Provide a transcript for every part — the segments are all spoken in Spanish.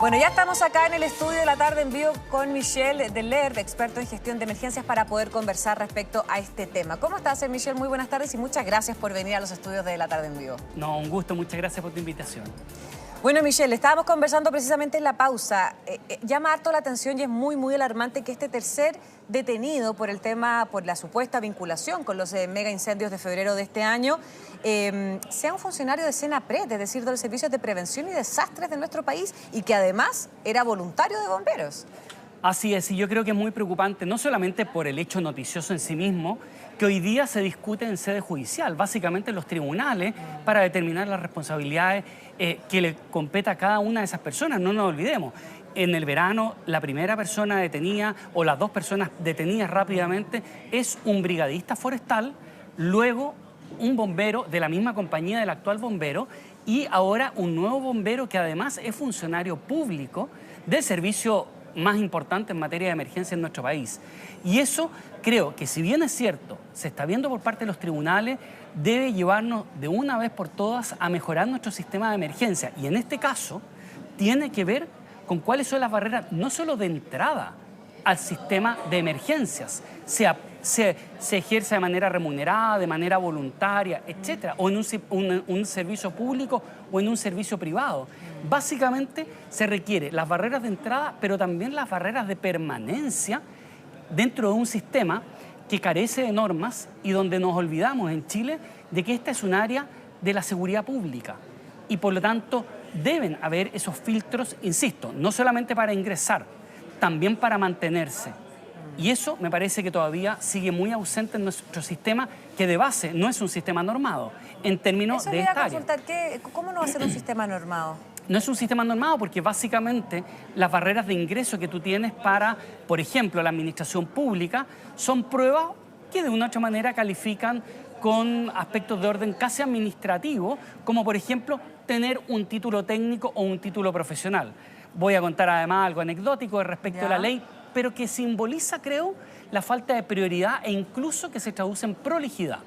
Bueno, ya estamos acá en el estudio de la tarde en vivo con Michelle Deler, experto en gestión de emergencias, para poder conversar respecto a este tema. ¿Cómo estás, Michelle? Muy buenas tardes y muchas gracias por venir a los estudios de la tarde en vivo. No, un gusto, muchas gracias por tu invitación. Bueno, Michelle, estábamos conversando precisamente en la pausa. Llama harto la atención y es muy alarmante que este tercer detenido por el tema, por la supuesta vinculación con los mega incendios de febrero de este año, sea un funcionario de Senapred, es decir, de los servicios de prevención y desastres de nuestro país, y que además era voluntario de bomberos. Así es, y yo creo que es muy preocupante, no solamente por el hecho noticioso en sí mismo, que hoy día se discute en sede judicial, básicamente en los tribunales, para determinar las responsabilidades que le compete a cada una de esas personas. No nos olvidemos, en el verano la primera persona detenida o las dos personas detenidas rápidamente es un brigadista forestal, luego un bombero de la misma compañía del actual bombero y ahora un nuevo bombero que además es funcionario público del servicio más importante en materia de emergencia en nuestro país. Y eso creo que, si bien es cierto, se está viendo por parte de los tribunales, debe llevarnos de una vez por todas a mejorar nuestro sistema de emergencia. Y en este caso tiene que ver con cuáles son las barreras, no solo de entrada al sistema de emergencias, se ejerce de manera remunerada, de manera voluntaria, etcétera, o en un servicio público o en un servicio privado. Básicamente se requiere las barreras de entrada, pero también las barreras de permanencia dentro de un sistema que carece de normas y donde nos olvidamos en Chile de que esta es un área de la seguridad pública y por lo tanto deben haber esos filtros, insisto, no solamente para ingresar, también para mantenerse. Y eso me parece que todavía sigue muy ausente en nuestro sistema, que de base no es un sistema normado en términos de esta área. ¿Cómo no va a ser un sistema normado? No es un sistema normado porque básicamente las barreras de ingreso que tú tienes para, por ejemplo, la administración pública, son pruebas que de una u otra manera califican con aspectos de orden casi administrativo, como por ejemplo tener un título técnico o un título profesional. Voy a contar además algo anecdótico respecto a la ley, pero que simboliza, creo, la falta de prioridad e incluso que se traduce en prolijidad.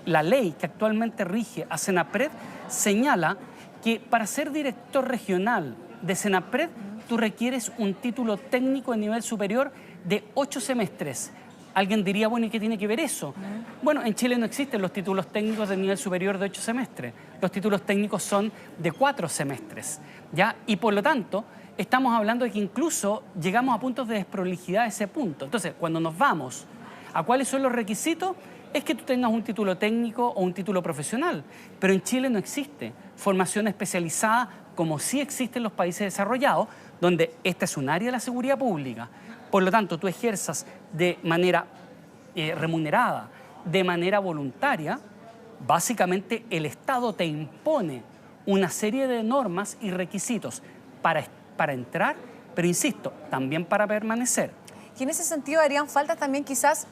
La ley que actualmente rige a Senapred señala que para ser director regional de Senapred tú requieres un título técnico de nivel superior de 8 semestres. Alguien diría, bueno, ¿y qué tiene que ver eso? Bueno, en Chile no existen los títulos técnicos de nivel superior de 8 semestres. Los títulos técnicos son de 4 semestres, ¿ya? Y por lo tanto, estamos hablando de que incluso llegamos a puntos de desprolijidad a ese punto. Entonces, cuando nos vamos a cuáles son los requisitos, es que tú tengas un título técnico o un título profesional. Pero en Chile no existe formación especializada como sí existe en los países desarrollados, donde esta es un área de la seguridad pública. Por lo tanto, tú ejerzas de manera remunerada, de manera voluntaria, básicamente el Estado te impone una serie de normas y requisitos para entrar, pero insisto, también para permanecer. Y en ese sentido harían falta también quizás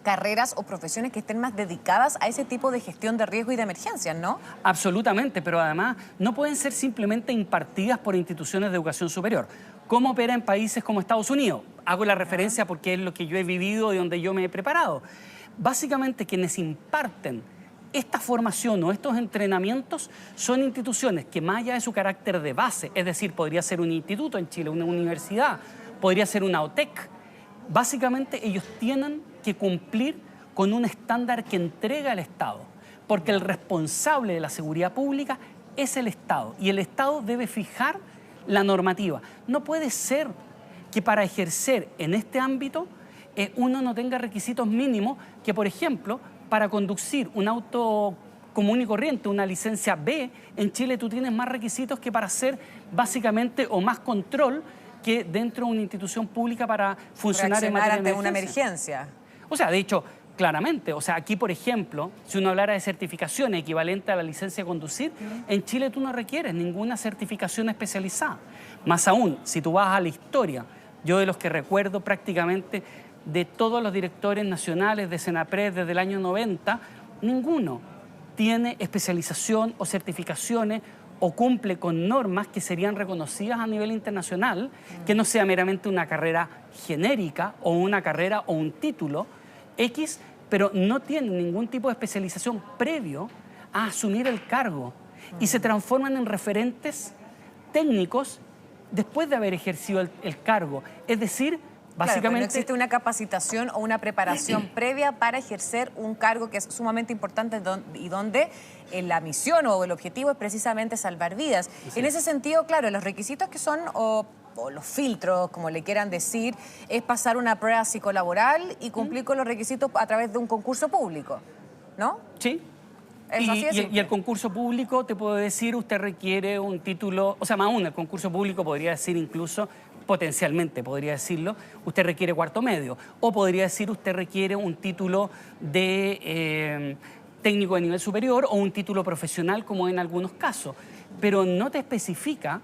carreras o profesiones que estén más dedicadas a ese tipo de gestión de riesgo y de emergencias, ¿no? Absolutamente, pero además no pueden ser simplemente impartidas por instituciones de educación superior. ¿Cómo opera en países como Estados Unidos? Hago la referencia porque es lo que yo he vivido y donde yo me he preparado. Básicamente quienes imparten esta formación o estos entrenamientos son instituciones que, más allá de su carácter de base, es decir, podría ser un instituto en Chile, una universidad, podría ser una OTEC, básicamente ellos tienen que cumplir con un estándar que entrega el Estado, porque el responsable de la seguridad pública es el Estado y el Estado debe fijar la normativa. No puede ser que para ejercer en este ámbito uno no tenga requisitos mínimos que, por ejemplo, para conducir un auto común y corriente, una licencia B, en Chile tú tienes más requisitos que para hacer básicamente o más control que dentro de una institución pública para funcionar en materia de una emergencia. O sea, de hecho, claramente, o sea, aquí, por ejemplo, si uno hablara de certificación equivalente a la licencia de conducir, en Chile tú no requieres ninguna certificación especializada. Más aún, si tú vas a la historia, yo de los que recuerdo prácticamente de todos los directores nacionales de Senapred desde el año 90, ninguno tiene especialización o certificaciones o cumple con normas que serían reconocidas a nivel internacional, que no sea meramente una carrera genérica o una carrera o un título X, pero no tiene ningún tipo de especialización previo a asumir el cargo y se transforman en referentes técnicos después de haber ejercido el cargo. Es decir, Claro, básicamente... no existe una capacitación o una preparación previa para ejercer un cargo que es sumamente importante y donde la misión o el objetivo es precisamente salvar vidas. Sí. En ese sentido, claro, los requisitos que son... o los filtros, como le quieran decir, es pasar una prueba psicolaboral y cumplir con los requisitos a través de un concurso público, ¿no? Sí. Es así de simple. Y el concurso público, te puedo decir, usted requiere un título, o sea, más aún, el concurso público podría decir incluso, potencialmente podría decirlo, usted requiere cuarto medio, o podría decir usted requiere un título de técnico de nivel superior o un título profesional, como en algunos casos, pero no te especifica.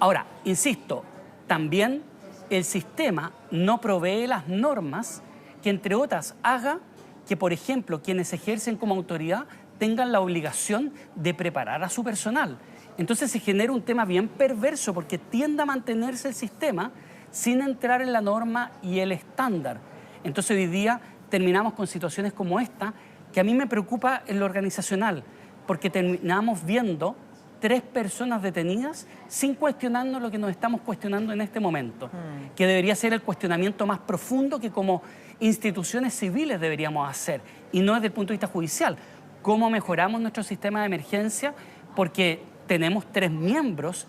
Ahora, insisto, también el sistema no provee las normas que, entre otras, haga que, por ejemplo, quienes ejercen como autoridad tengan la obligación de preparar a su personal. Entonces se genera un tema bien perverso porque tiende a mantenerse el sistema sin entrar en la norma y el estándar. Entonces hoy día terminamos con situaciones como esta, que a mí me preocupa en lo organizacional, porque terminamos viendo 3 personas detenidas sin cuestionarnos lo que nos estamos cuestionando en este momento, que debería ser el cuestionamiento más profundo que como instituciones civiles deberíamos hacer, y no desde el punto de vista judicial. ¿Cómo mejoramos nuestro sistema de emergencia? Porque tenemos 3 miembros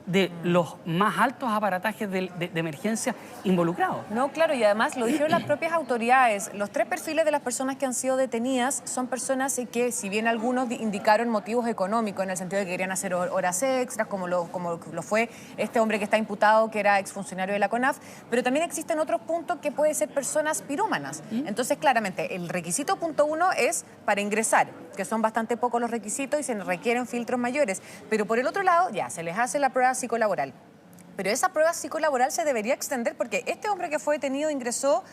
de los más altos aparatajes de emergencia involucrados. No, claro, y además lo dijeron las propias autoridades. Los 3 perfiles de las personas que han sido detenidas son personas que, si bien algunos indicaron motivos económicos, en el sentido de que querían hacer horas extras, como lo fue este hombre que está imputado, que era exfuncionario de la CONAF, pero también existen otros puntos que pueden ser personas pirómanas. Entonces, claramente, el requisito punto 1 es para ingresar, que son bastante pocos los requisitos y se requieren filtros mayores. Pero por el otro lado, ya, se les hace la prueba psicolaboral. Pero esa prueba psicolaboral se debería extender porque este hombre que fue detenido ingresó,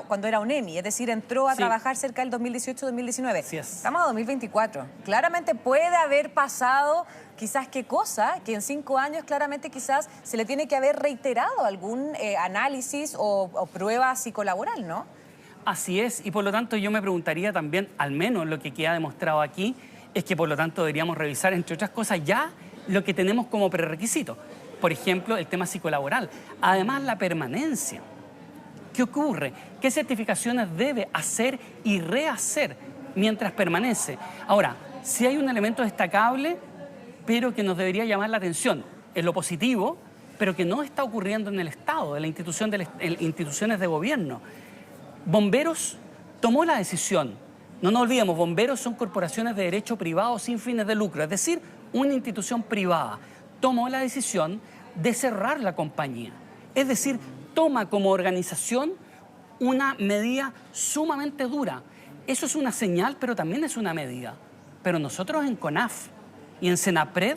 cuando era UNEMI, es decir, entró a trabajar cerca del 2018-2019. Así es. Estamos a 2024. Claramente puede haber pasado quizás qué cosa, que en 5 años claramente quizás se le tiene que haber reiterado algún análisis o prueba psicolaboral, ¿no? Así es, y por lo tanto yo me preguntaría también, al menos lo que queda demostrado aquí, es que por lo tanto deberíamos revisar, entre otras cosas, ya lo que tenemos como prerequisito. Por ejemplo, el tema psicolaboral. Además, la permanencia. ¿Qué ocurre? ¿Qué certificaciones debe hacer y rehacer mientras permanece? Ahora, si hay un elemento destacable, pero que nos debería llamar la atención, en lo positivo, pero que no está ocurriendo en el Estado, en las instituciones de gobierno. Bomberos tomó la decisión. No nos olvidemos, bomberos son corporaciones de derecho privado sin fines de lucro, es decir, una institución privada. Tomó la decisión de cerrar la compañía. Es decir, toma como organización una medida sumamente dura. Eso es una señal, pero también es una medida. Pero nosotros en CONAF y en Senapred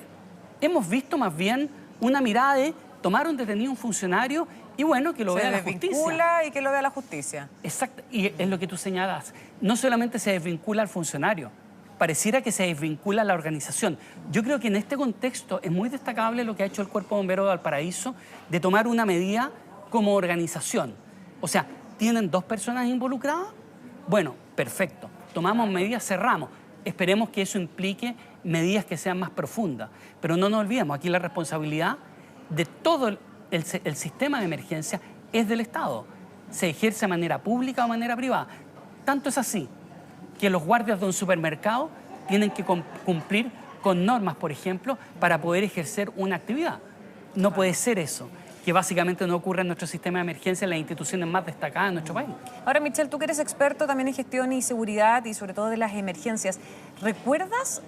hemos visto más bien una mirada de tomar un detenido un funcionario y bueno, que lo vea la justicia. Se desvincula y que lo vea la justicia. Exacto, y es lo que tú señalas. No solamente se desvincula al funcionario, pareciera que se desvincula a la organización. Yo creo que en este contexto es muy destacable lo que ha hecho el Cuerpo Bombero de Valparaíso de tomar una medida como organización. O sea, ¿tienen 2 personas involucradas? Bueno, perfecto. Tomamos medidas, cerramos. Esperemos que eso implique medidas que sean más profundas. Pero no nos olvidemos, aquí la responsabilidad de todo el sistema de emergencia es del Estado. Se ejerce de manera pública o de manera privada. Tanto es así que los guardias de un supermercado tienen que cumplir con normas, por ejemplo, para poder ejercer una actividad. No puede ser eso, que básicamente no ocurre en nuestro sistema de emergencia en las instituciones más destacadas de nuestro país. Ahora, Michelle, tú que eres experto también en gestión y seguridad y sobre todo de las emergencias, ¿recuerdas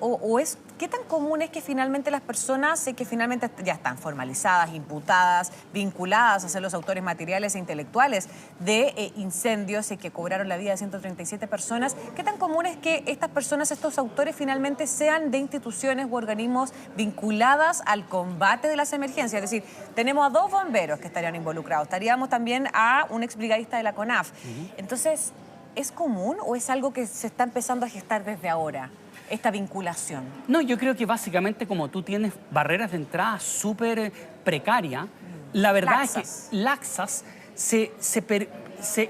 qué tan común es que finalmente las personas que finalmente ya están formalizadas, imputadas, vinculadas a ser los autores materiales e intelectuales de incendios que cobraron la vida de 137 personas, qué tan común es que estas personas, estos autores finalmente sean de instituciones u organismos vinculadas al combate de las emergencias? Es decir, tenemos a 2 bomberos que estarían involucrados, estaríamos también a un exbrigadista de la CONAF. Entonces, ¿es común o es algo que se está empezando a gestar desde ahora, esta vinculación? No, yo creo que básicamente como tú tienes barreras de entrada súper precarias, la verdad es que laxas, se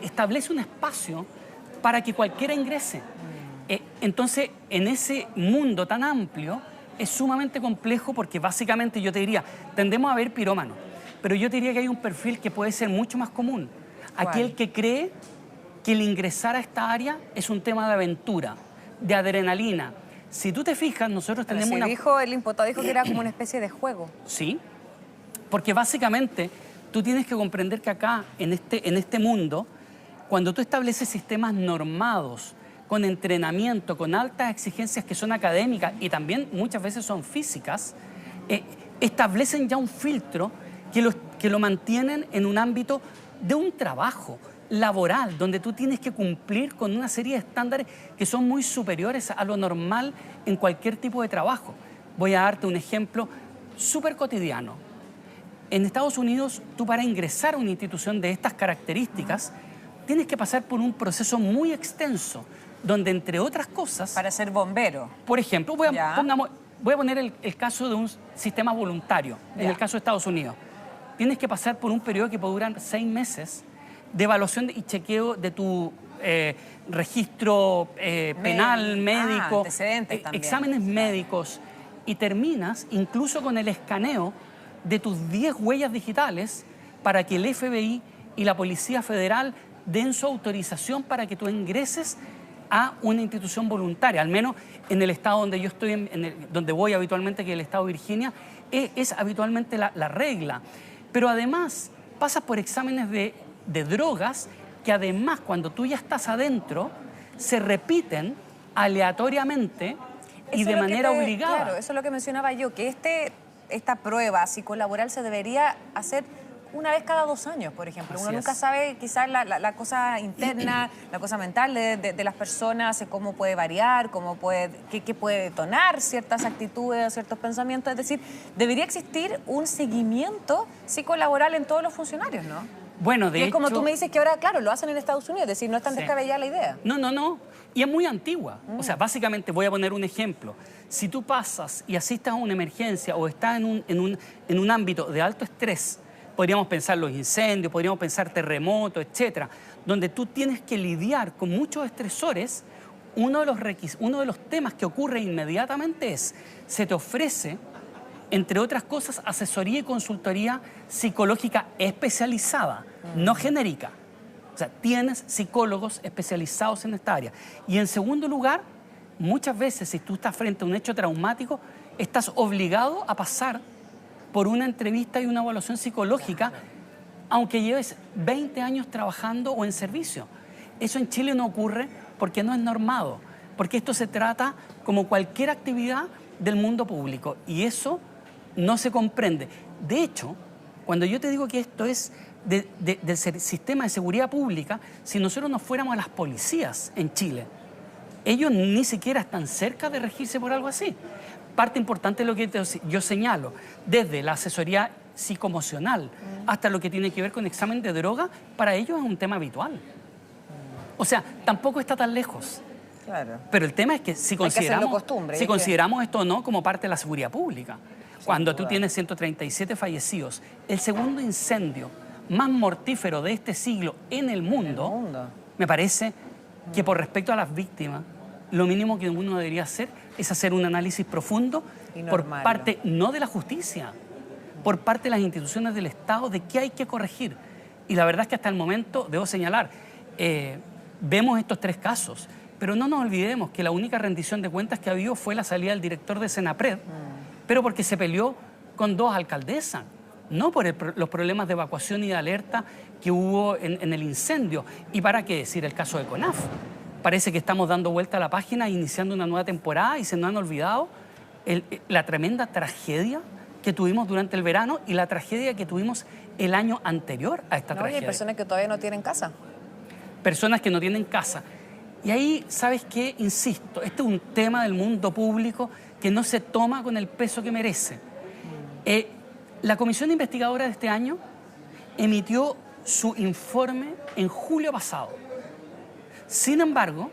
establece un espacio para que cualquiera ingrese. Entonces, en ese mundo tan amplio, es sumamente complejo porque básicamente yo te diría, tendemos a ver pirómanos, pero yo te diría que hay un perfil que puede ser mucho más común. Aquel que cree que el ingresar a esta área es un tema de aventura, de adrenalina. Si tú te fijas, nosotros tenemos una... El imputado dijo que era como una especie de juego. Sí, porque básicamente tú tienes que comprender que acá, en este mundo, cuando tú estableces sistemas normados, con entrenamiento, con altas exigencias que son académicas y también muchas veces son físicas, establecen ya un filtro que lo mantienen en un ámbito de un trabajo laboral, donde tú tienes que cumplir con una serie de estándares que son muy superiores a lo normal en cualquier tipo de trabajo. Voy a darte un ejemplo súper cotidiano. En Estados Unidos, tú para ingresar a una institución de estas características, tienes que pasar por un proceso muy extenso, donde entre otras cosas... Para ser bombero. Por ejemplo, voy a poner el caso de un sistema voluntario, en el caso de Estados Unidos. Tienes que pasar por un periodo que puede durar 6 meses de evaluación y chequeo de tu registro penal, médico, antecedentes también. Exámenes médicos, y terminas incluso con el escaneo de tus 10 huellas digitales para que el FBI y la Policía Federal den su autorización para que tú ingreses a una institución voluntaria, al menos en el estado donde yo estoy, donde voy habitualmente, que es el estado de Virginia, es habitualmente la regla. Pero además pasas por exámenes de drogas que además cuando tú ya estás adentro se repiten aleatoriamente y de manera obligada. Claro, eso es lo que mencionaba yo, que esta prueba psicolaboral se debería hacer una vez cada 2 años, por ejemplo. Uno nunca sabe quizás la cosa interna, la cosa mental de las personas, cómo puede variar, qué puede detonar ciertas actitudes, ciertos pensamientos. Es decir, debería existir un seguimiento psicolaboral en todos los funcionarios, ¿no? Bueno, de hecho... Es como tú me dices que ahora, claro, lo hacen en Estados Unidos, es decir, no es tan descabellada la idea. No. Y es muy antigua. O sea, básicamente, voy a poner un ejemplo. Si tú pasas y asistes a una emergencia o estás en un ámbito de alto estrés, podríamos pensar los incendios, podríamos pensar terremotos, etcétera, donde tú tienes que lidiar con muchos estresores, uno de los temas que ocurre inmediatamente es, se te ofrece, entre otras cosas, asesoría y consultoría psicológica especializada, no genérica. O sea, tienes psicólogos especializados en esta área. Y en segundo lugar, muchas veces, si tú estás frente a un hecho traumático, estás obligado a pasar por una entrevista y una evaluación psicológica, aunque lleves 20 años trabajando o en servicio. Eso en Chile no ocurre porque no es normado, porque esto se trata como cualquier actividad del mundo público y eso no se comprende. De hecho, cuando yo te digo que esto es del sistema de seguridad pública, si nosotros nos fuéramos a las policías en Chile, ellos ni siquiera están cerca de regirse por algo así. Parte importante de lo que yo señalo, desde la asesoría psicoemocional hasta lo que tiene que ver con examen de droga, para ellos es un tema habitual. O sea, tampoco está tan lejos. Claro. Pero el tema es que si consideramos esto o no como parte de la seguridad pública, cuando tú tienes 137 fallecidos, el segundo incendio más mortífero de este siglo en el mundo, me parece que por respecto a las víctimas, lo mínimo que uno debería hacer es hacer un análisis profundo por parte, no de la justicia, por parte de las instituciones del Estado, de qué hay que corregir. Y la verdad es que hasta el momento, debo señalar, vemos estos 3 casos, pero no nos olvidemos que la única rendición de cuentas que ha habido fue la salida del director de Senapred, pero porque se peleó con 2 alcaldesas, no por los problemas de evacuación y de alerta que hubo en el incendio. Y para qué decir el caso de CONAF. Parece que estamos dando vuelta a la página, iniciando una nueva temporada y se nos han olvidado la tremenda tragedia que tuvimos durante el verano y la tragedia que tuvimos el año anterior a esta tragedia. Hay personas que todavía no tienen casa. Personas que no tienen casa. Y ahí, ¿sabes qué? Insisto, este es un tema del mundo público que no se toma con el peso que merece. La comisión investigadora de este año emitió su informe en julio pasado. Sin embargo,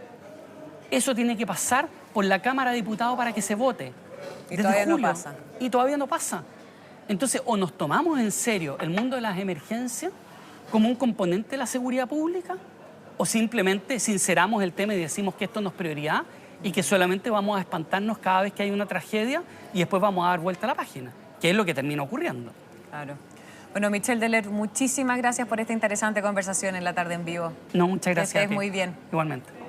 eso tiene que pasar por la Cámara de Diputados para que se vote. Y todavía no pasa. Y todavía no pasa. Entonces, o nos tomamos en serio el mundo de las emergencias como un componente de la seguridad pública, o simplemente sinceramos el tema y decimos que esto no es prioridad y que solamente vamos a espantarnos cada vez que hay una tragedia y después vamos a dar vuelta a la página, que es lo que termina ocurriendo. Claro. Bueno, Michelle Deler, muchísimas gracias por esta interesante conversación en La Tarde en Vivo. No, muchas gracias. Que estés muy bien. Igualmente.